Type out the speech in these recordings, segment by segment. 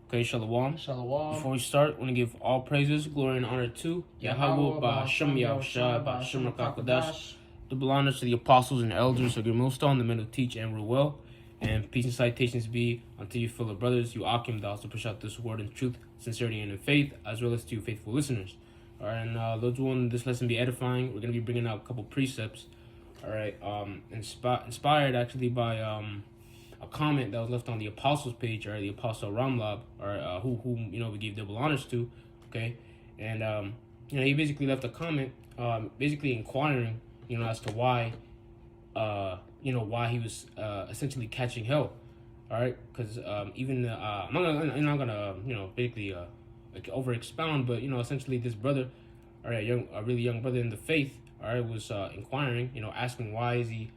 Okay, Shalom. Shalom. Before we start, I want to give all praises, glory, and honor to Yahweh, Ba'Hashem Yahushua, Ba'Hashem HaKadosh. Double honors to the apostles and elders of your millstone, the men who teach and rule well. And peace and salutations be unto you, fellow brothers, you Akim, that also push out this word in truth, sincerity, and in faith, as well as to you faithful listeners. All right, and those who want this lesson be edifying, we're going to be bringing out a couple precepts. All right, inspired actually by a comment that was left on the apostles page, or the apostle Ramlab, or who we give double honors to, okay, and he basically left a comment, basically inquiring, as to why, why he was essentially catching hell, all right, because even I'm not gonna basically like over expound, but essentially this brother, all right, a really young brother in the faith, all right, was inquiring, asking why is he.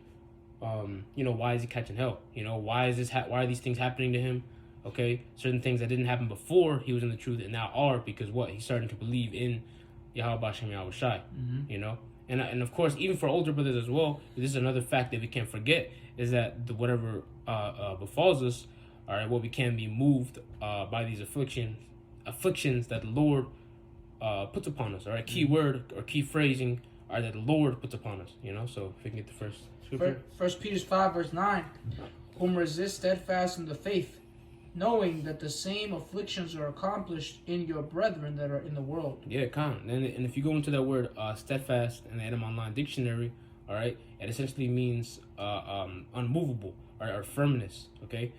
Why is he catching hell? Why is this? Why are these things happening to him? Okay, certain things that didn't happen before he was in the truth and now are, because what, he's starting to believe in Yahweh Ba'Hashem Yahushai. And of course, even for older brothers as well, this is another fact that we can't forget, is that whatever befalls us, all right, we can be moved by these afflictions that the Lord puts upon us. All right, key word or key phrasing are that the Lord puts upon us. So if we can get the first. First Peter 5 verse 9, whom resist steadfast in the faith, knowing that the same afflictions are accomplished in your brethren that are in the world. Yeah, and if you go into that word steadfast in the Adam Online Dictionary, all right, it essentially means unmovable or firmness. Okay,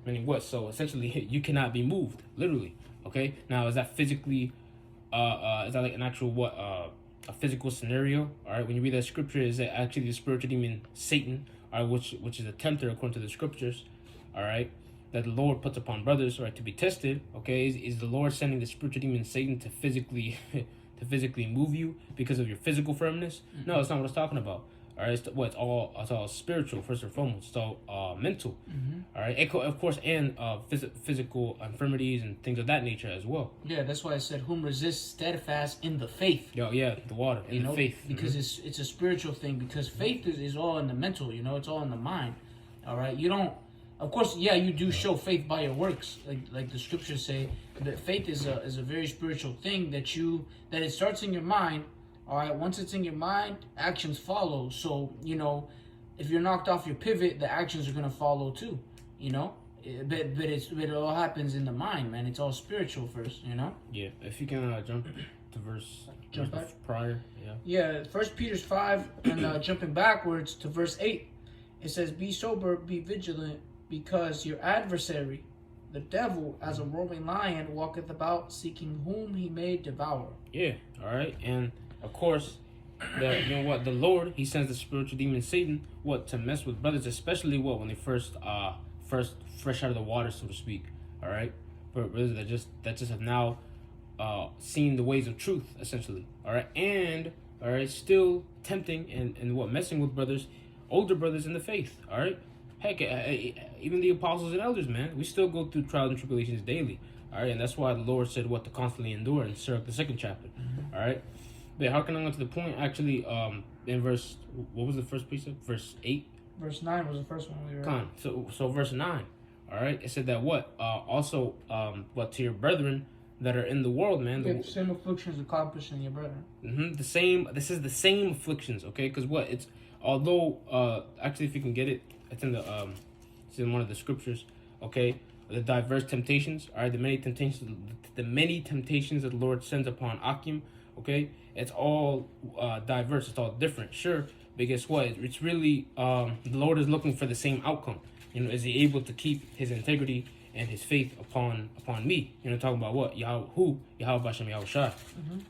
meaning what? So essentially, you cannot be moved, literally. Okay, now is that physically? Is that like an actual a physical scenario? All right, when you read that scripture, is that actually the spiritual demon Satan, all right, which is a tempter according to the scriptures, all right, that the Lord puts upon brothers, all right, to be tested. Okay, is the Lord sending the spiritual demon Satan to physically move you because of your physical firmness? No, that's not what it's talking about. All right, it's all spiritual first and foremost. It's all mental. All right, of course, and physical infirmities and things of that nature as well. Yeah, that's why I said whom resist steadfast in the faith. Yeah, the water in the faith, because it's a spiritual thing. Because faith is all in the mental. It's all in the mind. All right, you don't. Of course, yeah, you do show faith by your works, like the scriptures say. That faith is a very spiritual thing that it starts in your mind. All right, once it's in your mind, actions follow. So, if you're knocked off your pivot, the actions are going to follow too, But it all happens in the mind, man. It's all spiritual first, Yeah, if you can jump to verse prior, yeah. Yeah, 1 Peter 5, and jumping backwards to verse 8, it says, be sober, be vigilant, because your adversary, the devil, as a roaring lion, walketh about, seeking whom he may devour. Yeah, all right, and of course, the Lord, he sends the spiritual demon Satan, to mess with brothers, especially when they first fresh out of the water, so to speak. All right, but brothers that just have now seen the ways of truth, essentially. All right, and all right, still tempting and messing with brothers, older brothers in the faith. All right, heck, even the apostles and elders, man, we still go through trials and tribulations daily. All right, and that's why the Lord said to constantly endure in Sirach, the 2nd chapter. All right. But harkening on to the point, actually, in verse, what was the first precept? Verse 8? Verse 9 was the first one we read. So verse 9, all right, it said that also, to your brethren that are in the world, man. The same afflictions accomplished in your brethren. This is the same afflictions, okay? Because although, actually, if you can get it, it's in one of the scriptures, okay? The diverse temptations, all right, the many temptations that the Lord sends upon Akim, okay? It's all diverse. It's all different, sure. But guess what? It's really the Lord is looking for the same outcome. Is he able to keep his integrity and his faith upon me? Talking about what? Yahweh Ba'Hashem Yahushai.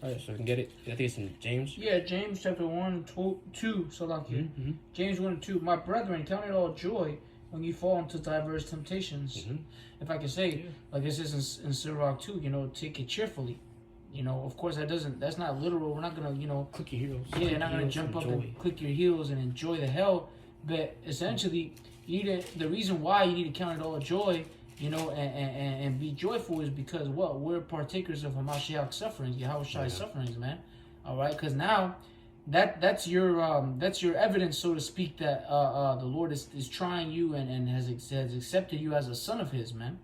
All right, so we can get it. I think it's in James. Yeah, James chapter 1, 2. So like James 1 and 2. My brethren, count it all joy when you fall into diverse temptations. If I can say, like this is in Sirach 2. Take it cheerfully. Of course that's not literal. We're not gonna, click your heels. Yeah, you're not gonna jump up and click your heels and enjoy the hell. But essentially, the reason why you need to count it all joy, and be joyful is because we're partakers of Hamashiach's sufferings, Yahushai's sufferings, man. All right, because now that's your evidence, so to speak, that the Lord is trying you and has accepted you as a son of His, man.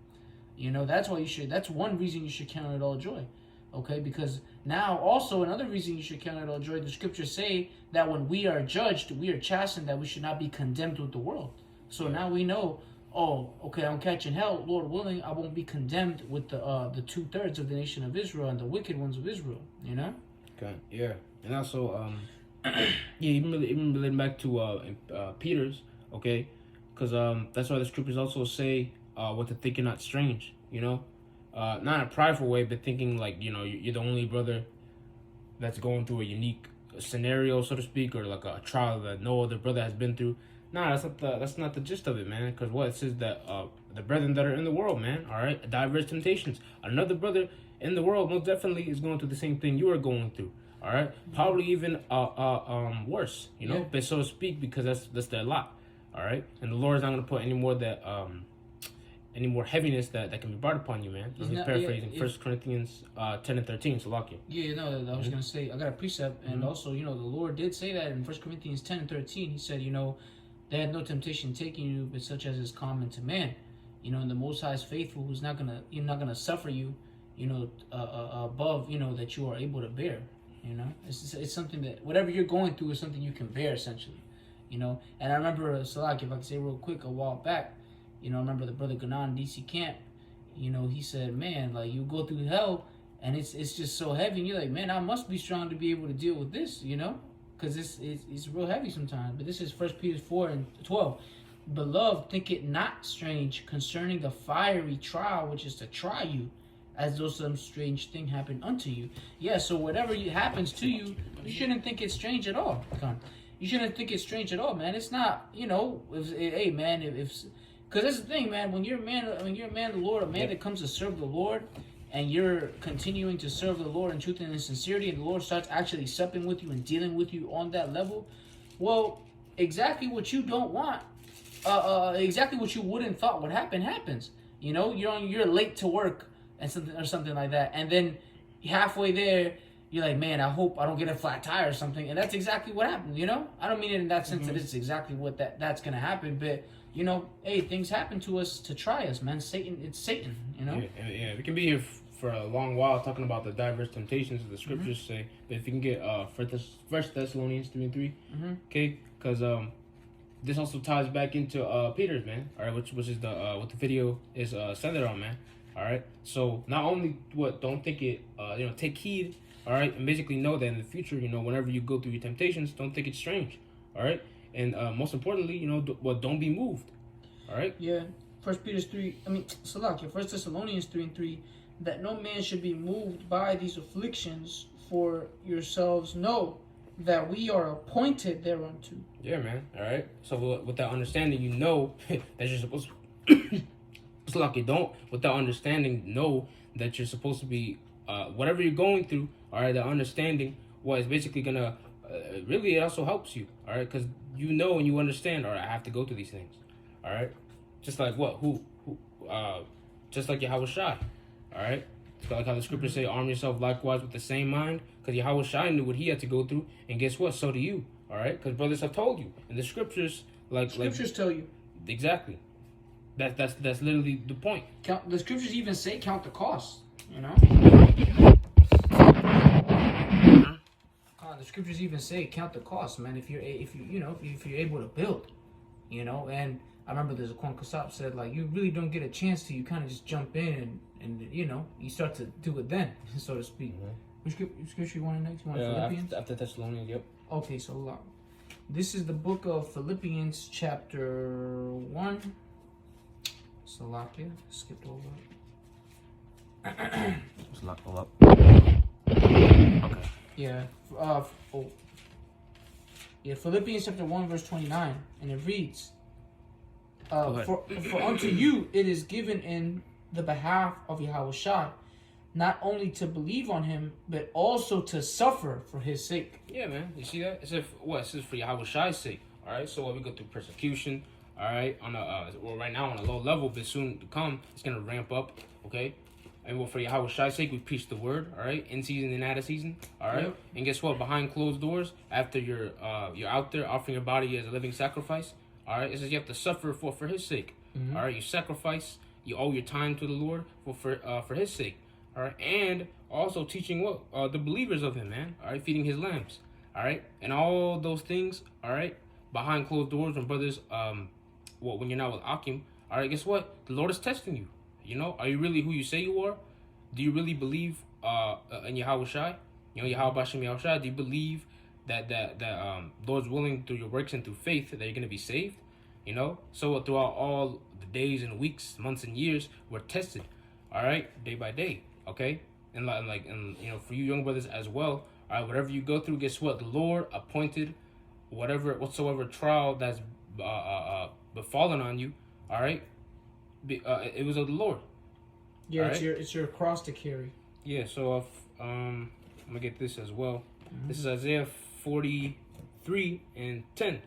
You know, that's why you should. That's one reason you should count it all joy. Okay, because now also another reason you should count it all joy. The scriptures say that when we are judged, we are chastened, that we should not be condemned with the world. So now we know. Oh, okay, I'm catching hell. Lord willing, I won't be condemned with the 2/3 of the nation of Israel and the wicked ones of Israel. You know. Okay. Yeah, and also yeah, even relating back to Peter's, okay, because that's why the scriptures also say what to think not strange, you know, not in a prideful way, but thinking like, you know, you're the only brother that's going through a unique scenario, so to speak, or like a trial that no other brother has been through. Nah, that's not the gist of it, man. Because what it says that the brethren that are in the world, man, all right, diverse temptations. Another brother in the world most definitely is going through the same thing you are going through. All right, probably even worse, you know, but so to speak, because that's their lot. All right, and the Lord is not going to put any more heaviness that can be brought upon you, man. He's paraphrasing 1 Corinthians 10 and 13. So lock it. Yeah, no, I was gonna say I got a precept, and also, you know, the Lord did say that in 1 Corinthians 10 and 13. He said, you know, there had no temptation taking you, but such as is common to man. You know, and the Most High is faithful, who's not gonna suffer you, you know, above, you know, that you are able to bear. You know, it's something that whatever you're going through is something you can bear, essentially. You know, and I remember Salak, if I could say real quick, a while back, you know, I remember the brother Ganon DC Camp. You know, he said, man, like you go through hell, and it's just so heavy. And you're like, man, I must be strong to be able to deal with this. You know, because it's real heavy sometimes. But this is 1 Peter 4 and 12. Beloved, think it not strange concerning the fiery trial which is to try you, as though some strange thing happened unto you. Yeah, so whatever happens to you, you shouldn't think it's strange at all. You shouldn't think it's strange at all, man. It's not, you know, hey, man, because that's the thing, man. When you're a man of the Lord, a man that comes to serve the Lord, and you're continuing to serve the Lord in truth and in sincerity, and the Lord starts actually supping with you and dealing with you on that level, well, exactly what you don't want, exactly what you wouldn't thought would happen happens. You know, you're late to work and something like that, and then halfway there you're like, man, I hope I don't get a flat tire or something, and that's exactly what happened. You know, I don't mean it in that sense that it's exactly what that's gonna happen, but you know, hey, things happen to us to try us, man. It's Satan, you know. Yeah, we can be here for a long while talking about the diverse temptations of the scriptures say, but if you can get 1 Thessalonians 3 and 3, okay, because this also ties back into Peter's, man, all right, which is the what the video is centered on, man. All right, so not only don't think it, you know, take heed, all right, and basically know that in the future, you know, whenever you go through your temptations, don't think it's strange, all right, and most importantly, you know, don't be moved, all right. Yeah, 1 Thessalonians 3 and 3, that no man should be moved by these afflictions, for yourselves know that we are appointed thereunto. Yeah, man. All right. So with that understanding, you know that you're supposed to. It's like you don't, with that understanding, know that you're supposed to be, whatever you're going through, all right, the understanding, well, it's basically going to, really, it also helps you, all right, because you know and you understand, all right, I have to go through these things, all right, just like what, just like Yahweh Shai, all right, it's like how the scriptures say, arm yourself likewise with the same mind, because Yahweh Shai knew what he had to go through, and guess what, so do you, all right, because brothers have told you, and the scriptures, Scriptures tell you. Exactly. That's literally the point. The scriptures even say count the cost. You know. The scriptures even say count the cost, man. If you're able to build, you know. And I remember there's a Quan Kasab said like you really don't get a chance to, you kind of just jump in and you know you start to do it then, so to speak. Which scripture you want next? You want Philippians? After Thessalonians, yep. Okay, so this is the book of Philippians, chapter 1. Salakia, skipped over. Let's lock all up. Okay. Yeah. Philippians chapter 1 verse 29, and it reads, for unto you it is given in the behalf of Yahweh Shai, not only to believe on him, but also to suffer for his sake. Yeah, man. You see that? It says for Yahweh Shai's sake. All right. So we go through persecution. All right, on right now on a low level, but soon to come, it's gonna ramp up. Okay, and for Yahweh Shai's sake, we preach the word. All right, in season and out of season. All right, and guess what? Behind closed doors, after you're out there offering your body as a living sacrifice. All right, it says you have to suffer for his sake. All right, you sacrifice. You owe your time to the Lord for His sake. All right, and also teaching what the believers of Him, man. All right, feeding His lambs. All right, and all those things. All right, behind closed doors when brothers when you're not with Akim. All right, guess what? The Lord is testing you. You know, are you really who you say you are? Do you really believe in Yahweh Shai? You know, Yahweh Bashem Yahweh Shai. Do you believe that Lord's willing through your works and through faith that you're gonna be saved? You know, so throughout all the days and weeks, months and years, we're tested. All right, day by day. Okay, and you know, for you young brothers as well. All right, whatever you go through, guess what? The Lord appointed whatsoever trial that's befallen on you. All right, it was of the Lord. Yeah, it's your cross to carry. Yeah, so I'm gonna get this as well. This is Isaiah 43:10.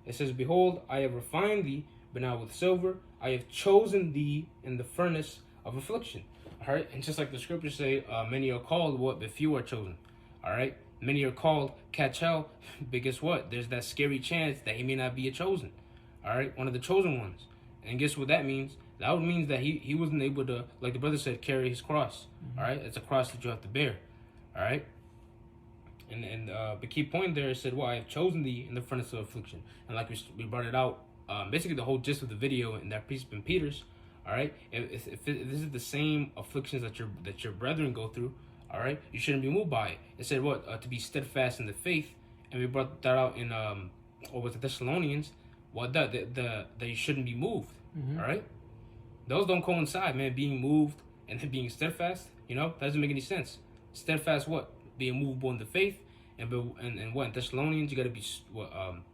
It says, "Behold, I have refined thee, but not with silver. I have chosen thee in the furnace of affliction." All right, and just like the scriptures say, many are called, but few are chosen. All right, many are called, catch hell, but guess what? There's that scary chance that he may not be a chosen. All right, one of the chosen ones. And guess what that means? That means that he wasn't able to, like the brother said, carry his cross. All right, it's a cross that you have to bear. All right, and the key point there said, "Well, I have chosen thee in the furnace of affliction." And like we brought it out, basically the whole gist of the video in that precept in Peter's. All right, if this is the same afflictions that your brethren go through, all right, you shouldn't be moved by it. It said what to be steadfast in the faith, and we brought that out in with the Thessalonians. What that you shouldn't be moved. All right, those don't coincide, man. Being moved and then being steadfast, you know, that doesn't make any sense. Steadfast, what? Being movable in the faith, and what in Thessalonians, you got to be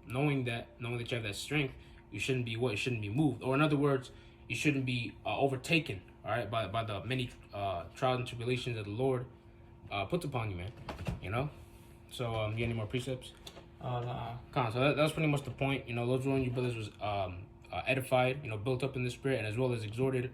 knowing that you have that strength. You shouldn't be You shouldn't be moved, or in other words, you shouldn't be overtaken. All right, by the many trials and tribulations that the Lord puts upon you, man. You know. So you got any more precepts? So that was pretty much the point. You know, those one of you brothers was edified, you know, built up in the spirit, and as well as exhorted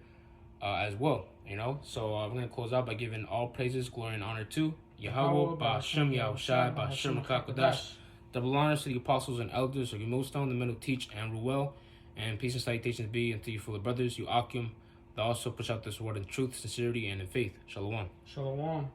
as well. You know, so we're gonna close out by giving all praises, glory, and honor to Yahweh, Ba'ashem Yahweh Shai, Ba'ashem Kakodash. Double honors to the apostles and elders of your millstone, the men who teach and rule well, and peace and salutations be unto you, full of brothers, you Akim, that also push out this word in truth, sincerity, and in faith. Shalom. Shalom.